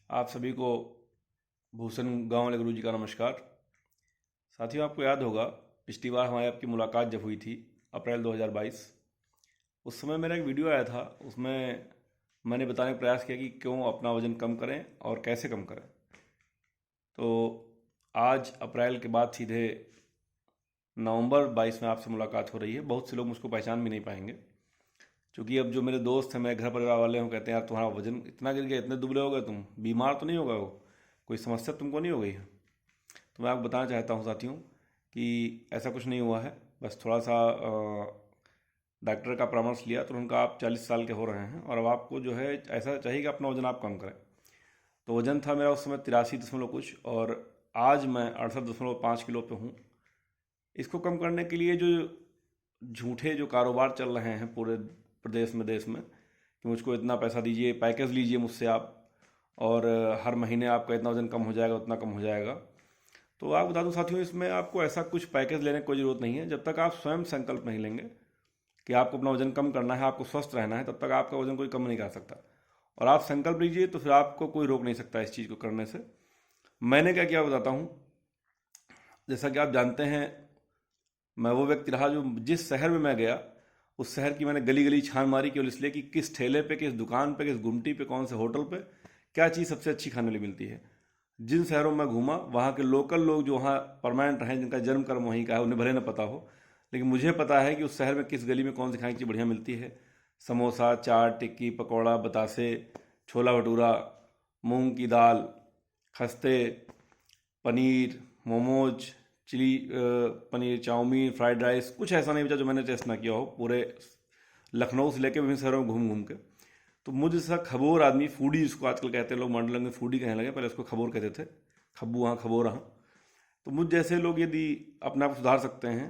आप सभी को भूषण गांव वाले गुरु जी का नमस्कार। साथियों, आपको याद होगा पिछली बार हमारी आपकी मुलाकात जब हुई थी अप्रैल 2022। उस समय मेरा एक वीडियो आया था, उसमें मैंने बताने का प्रयास किया कि क्यों अपना वज़न कम करें और कैसे कम करें। तो आज अप्रैल के बाद सीधे नवंबर 22 में आपसे मुलाकात हो रही है। बहुत से लोग मुझको पहचान भी नहीं पाएंगे, क्योंकि अब जो मेरे दोस्त हैं, मेरे घर परिवार वाले हैं, कहते हैं यार तुम्हारा वज़न इतना गिर गया, इतने दुबले हो गए, तुम बीमार तो नहीं हो गए हो, कोई समस्या तुमको नहीं हो गई है? तो मैं आपको बताना चाहता हूँ साथियों कि ऐसा कुछ नहीं हुआ है। बस थोड़ा सा डॉक्टर का परामर्श लिया तो उनका आप 40 साल के हो रहे हैं और अब आपको जो है ऐसा चाहिए कि अपना वज़न आप कम करें। तो वज़न था मेरा उस समय 83 दशमलव कुछ, और आज मैं 68.5 किलो पे हूँ। इसको कम करने के लिए जो झूठे जो कारोबार चल रहे हैं पूरे प्रदेश में, देश में, कि मुझको इतना पैसा दीजिए, पैकेज लीजिए मुझसे आप, और हर महीने आपका इतना वज़न कम हो जाएगा, उतना कम हो जाएगा। तो आप बता दूं साथियों, इसमें आपको ऐसा कुछ पैकेज लेने की कोई ज़रूरत नहीं है। जब तक आप स्वयं संकल्प नहीं लेंगे कि आपको अपना वज़न कम करना है, आपको स्वस्थ रहना है, तब तक आपका वज़न कोई कम नहीं कर सकता। और आप संकल्प लीजिए तो फिर आपको कोई रोक नहीं सकता इस चीज़ को करने से। मैंने क्या किया बताता हूँ। जैसा कि आप जानते हैं, मैं वो व्यक्ति रहा जो जिस शहर में मैं गया, उस शहर की मैंने गली गली छान मारी, केवल इसलिए कि किस ठेले पे, किस दुकान पे, किस गुमटी पे, कौन से होटल पे क्या चीज़ सबसे अच्छी खाने वाली मिलती है। जिन शहरों में घूमा, वहाँ के लोकल लोग जो वहाँ परमानेंट हैं, जिनका जन्म कर्म वहीं का है, उन्हें भले न पता हो, लेकिन मुझे पता है कि उस शहर में किस गली में कौन सी खाने की चीज़ बढ़िया मिलती है। समोसा, चाट, टिक्की, पकौड़ा, बतासे, छोला भटूरा, मूंग की दाल, खस्ते, paneer, momos, chilli paneer, chowmein, fried rice, कुछ ऐसा नहीं बचा जो मैंने टेस्ट ना किया हो पूरे लखनऊ से लेकर विभिन्न शहरों में घूम घूम के। तो मुझ जैसा खबोर आदमी, फूडी जिसको आजकल कहते हैं लोग, मॉडल में फूडी कहने लगे, पहले उसको खबोर कहते थे, खब्बू हाँ खबोर हाँ। तो मुझ जैसे लोग यदि अपने आप को सुधार सकते हैं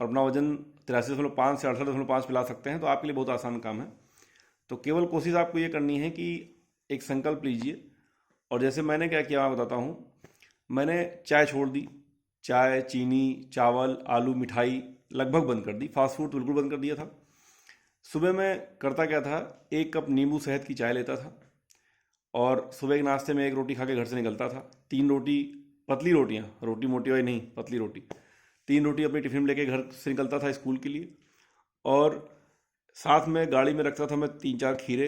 और अपना वजन 83.5 से 68.5 पे ला सकते हैं, तो आपके लिए बहुत आसान काम है। तो केवल कोशिश आपको ये करनी है कि एक संकल्प लीजिए। और जैसे मैंने क्या किया मैं बताता हूँ। मैंने चाय छोड़ दी, चाय, चीनी, चावल, आलू, मिठाई लगभग बंद कर दी, फास्ट फूड तो बिल्कुल बंद कर दिया था। सुबह मैं करता क्या था, 1 कप नींबू शहद की चाय लेता था, और सुबह के नाश्ते में 1 रोटी खा के घर से निकलता था। 3 रोटी, पतली रोटियाँ, रोटी मोटी वाली नहीं, पतली रोटी, 3 रोटी अपनी टिफिन में लेके घर से निकलता था स्कूल के लिए। और साथ में गाड़ी में रखता था मैं 3-4 खीरे,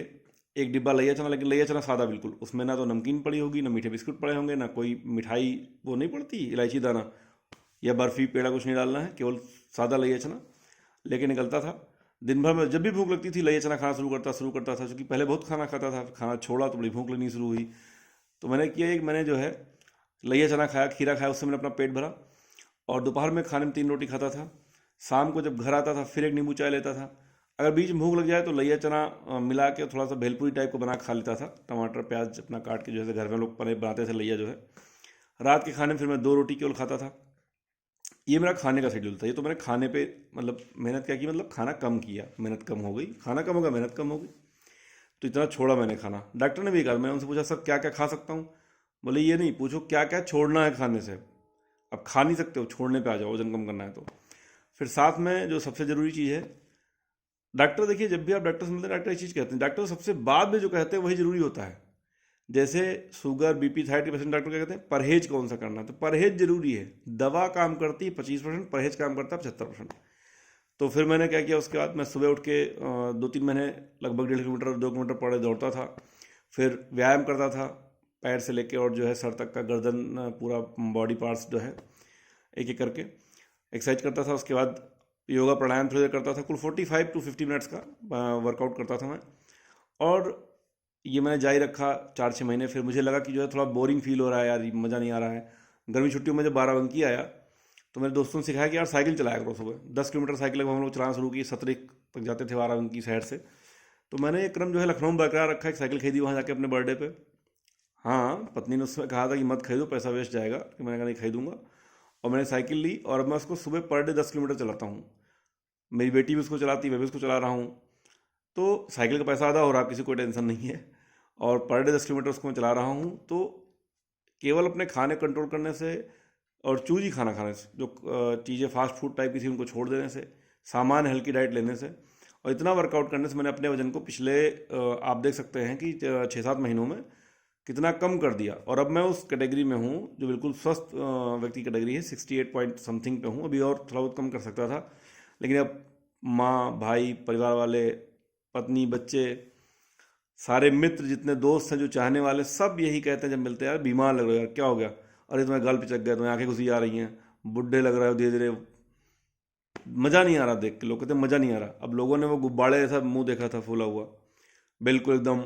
एक डिब्बा लैया चना, लेकिन लैया चना सादा बिल्कुल, उसमें ना तो नमकीन पड़ी होगी, ना मीठे बिस्कुट पड़े होंगे, ना कोई मिठाई वो नहीं पड़ती इलायची दाना या बर्फ़ी पेड़ा, कुछ नहीं डालना है, केवल सादा लैया चना लेके निकलता था। दिन भर में जब भी भूख लगती थी लैया चना खाना शुरू करता था, क्योंकि पहले बहुत खाना खाता था, खाना छोड़ा तो बड़ी भूख लगनी शुरू हुई। तो मैंने किया, एक मैंने जो है लैया चना खाया, खीरा खाया, उससे मैंने अपना पेट भरा। और दोपहर में खाने में 3 रोटी खाता था। शाम को जब घर आता था फिर एक नींबू चाय लेता था। अगर बीच में भूख लग जाए तो लैया चना मिला के थोड़ा सा भेलपूरी टाइप को बना के खा लेता था, टमाटर प्याज अपना काट के, जैसे घर में लोग पनीर बनाते थे लैया जो है। रात के खाने में फिर मैं 2 रोटी केवल खाता था। ये मेरा खाने का शेड्यूल था। ये तो मैंने खाने पे मतलब मेहनत क्या की, मतलब खाना कम किया, मेहनत कम हो गई, खाना कम होगा मेहनत कम हो गई। तो इतना छोड़ा मैंने खाना। डॉक्टर ने भी कहा, मैंने उनसे पूछा सर क्या क्या खा सकता हूँ? बोले ये नहीं पूछो क्या क्या छोड़ना है खाने से, अब खा नहीं सकते हो, छोड़ने पे आ जाओ, वजन कम करना है तो। फिर साथ में जो सबसे ज़रूरी चीज़ है, डॉक्टर देखिए, जब भी आप डॉक्टर से मिलते हैं डॉक्टर ये चीज़ कहते हैं, डॉक्टर सबसे बाद में जो कहते हैं वही ज़रूरी होता है। जैसे शुगर, बीपी, थायराइड के पेशेंट, डॉक्टर क्या कहते हैं, परहेज कौन सा करना है, तो परहेज जरूरी है। दवा काम करती है 25%, परहेज काम करता है 75%। तो फिर मैंने क्या किया, उसके बाद मैं सुबह उठ के 2-3 महीने लगभग 1.5 किलोमीटर 2 किलोमीटर पर डे दौड़ता था। फिर व्यायाम करता था, पैर से लेके और जो है सर तक का, गर्दन, पूरा बॉडी पार्ट्स जो है एक एक करके एक्सरसाइज करता था। उसके बाद योगा प्राणायाम थोड़ी देर करता था, कुल 45 to 50 मिनट्स का वर्कआउट करता था मैं। और ये मैंने जारी रखा 4-6 महीने। फिर मुझे लगा कि जो है थोड़ा बोरिंग फील हो रहा है यार, ये मज़ा नहीं आ रहा है। गर्मी छुट्टियों में जब बाराबंकी आया तो मेरे दोस्तों ने सिखाया कि यार साइकिल चलाया करो, सुबह 10 किलोमीटर साइकिल हम लोग चलाना शुरू की, सतरिक तक जाते थे बाराबंकी शहर से। तो मैंने एक क्रम जो है लखनऊ में बरकरार रखा, एक साइकिल खरीदी वहाँ जाके अपने बर्थडे पे। हाँ, पत्नी ने उसमें कहा था कि मत खरीदो, पैसा वेस्ट जाएगा, कि मैंने कहा नहीं खरीदूंगा। और मैंने साइकिल ली और अब मैं उसको सुबह पर डे 10 किलोमीटर चलाता हूँ। मेरी बेटी भी उसको चलाती है, मैं भी उसको चला रहा हूँ। तो साइकिल का पैसा आधा हो रहा, किसी को कोई टेंशन नहीं है। और पर डे 10 किलोमीटर उसको मैं चला रहा हूँ। तो केवल अपने खाने कंट्रोल करने से और चूजी खाना खाने से, जो चीज़ें फास्ट फूड टाइप की थी उनको छोड़ देने से, सामान्य हल्की डाइट लेने से और इतना वर्कआउट करने से मैंने अपने वजन को पिछले आप देख सकते हैं कि 6-7 महीनों में कितना कम कर दिया। और अब मैं उस कैटेगरी में हूँ जो बिल्कुल स्वस्थ व्यक्ति कैटेगरी है, 68 पॉइंट समथिंग पे हूँ। अभी और थोड़ा बहुत कम कर सकता था, लेकिन अब माँ भाई परिवार वाले, पत्नी बच्चे, सारे मित्र जितने दोस्त हैं जो चाहने वाले, सब यही कहते हैं जब मिलते हैं, यार बीमार लग रहे हो, यार क्या हो गया, अरे तुम्हें गल पिचक गया, तुम्हें आंखें घुसी आ रही हैं, बुढ़े लग रहे हो धीरे धीरे, मज़ा नहीं आ रहा देख के। लोग कहते हैं मज़ा नहीं आ रहा। अब लोगों ने वो गुब्बारे जैसा मुंह देखा था फूला हुआ, बिल्कुल एकदम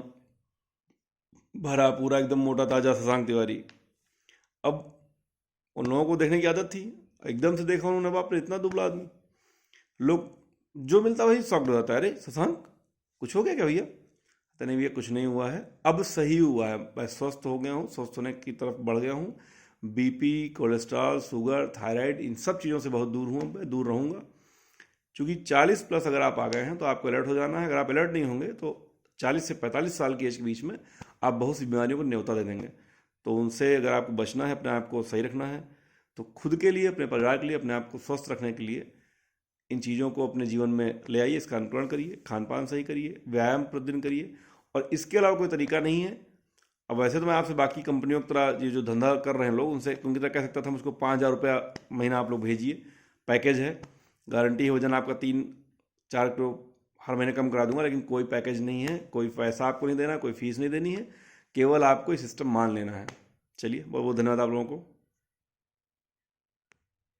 भरा पूरा, एकदम मोटा ताजा शशांक तिवारी। अब उन लोगों को देखने की आदत थी, एकदम से देखा उन्होंने, बाप रे इतना दुबला आदमी। लोग जो मिलता वही शॉक्ड हो जाता है, अरे शशांक कुछ हो गया क्या भैया? तो नहीं भैया कुछ नहीं हुआ है, अब सही हुआ है, मैं स्वस्थ हो गया हूँ, स्वस्थ होने की तरफ बढ़ गया हूँ। बीपी, कोलेस्ट्रॉल, शुगर, थायराइड, इन सब चीज़ों से बहुत दूर हूँ, मैं दूर रहूँगा। क्योंकि 40 प्लस अगर आप आ गए हैं तो आपको अलर्ट हो जाना है। अगर आप अलर्ट नहीं होंगे तो 40 से 45 साल की एज के बीच में आप बहुत सी बीमारियों को न्योता दे देंगे। तो उनसे अगर आपको बचना है, अपने आप को सही रखना है, तो खुद के लिए, अपने परिवार के लिए, अपने आप को स्वस्थ रखने के लिए इन चीज़ों को अपने जीवन में ले आइए, इसका अनुकरण करिए, खान पान सही करिए, व्यायाम प्रतिदिन करिए, और इसके अलावा कोई तरीका नहीं है। अब वैसे तो मैं आपसे बाकी कंपनियों की तरह, ये जो धंधा कर रहे हैं लोग, उनसे उनकी तरह कह सकता था मुझको 5,000 रुपया महीना आप लोग भेजिए, पैकेज है, गारंटी है वजन आपका 3-4 किलो हर महीने कम करा दूंगा। लेकिन कोई पैकेज नहीं है, कोई पैसा आपको नहीं देना, कोई फीस नहीं देनी है, केवल आपको ये सिस्टम मान लेना है। चलिए बहुत बहुत धन्यवाद आप लोगों को।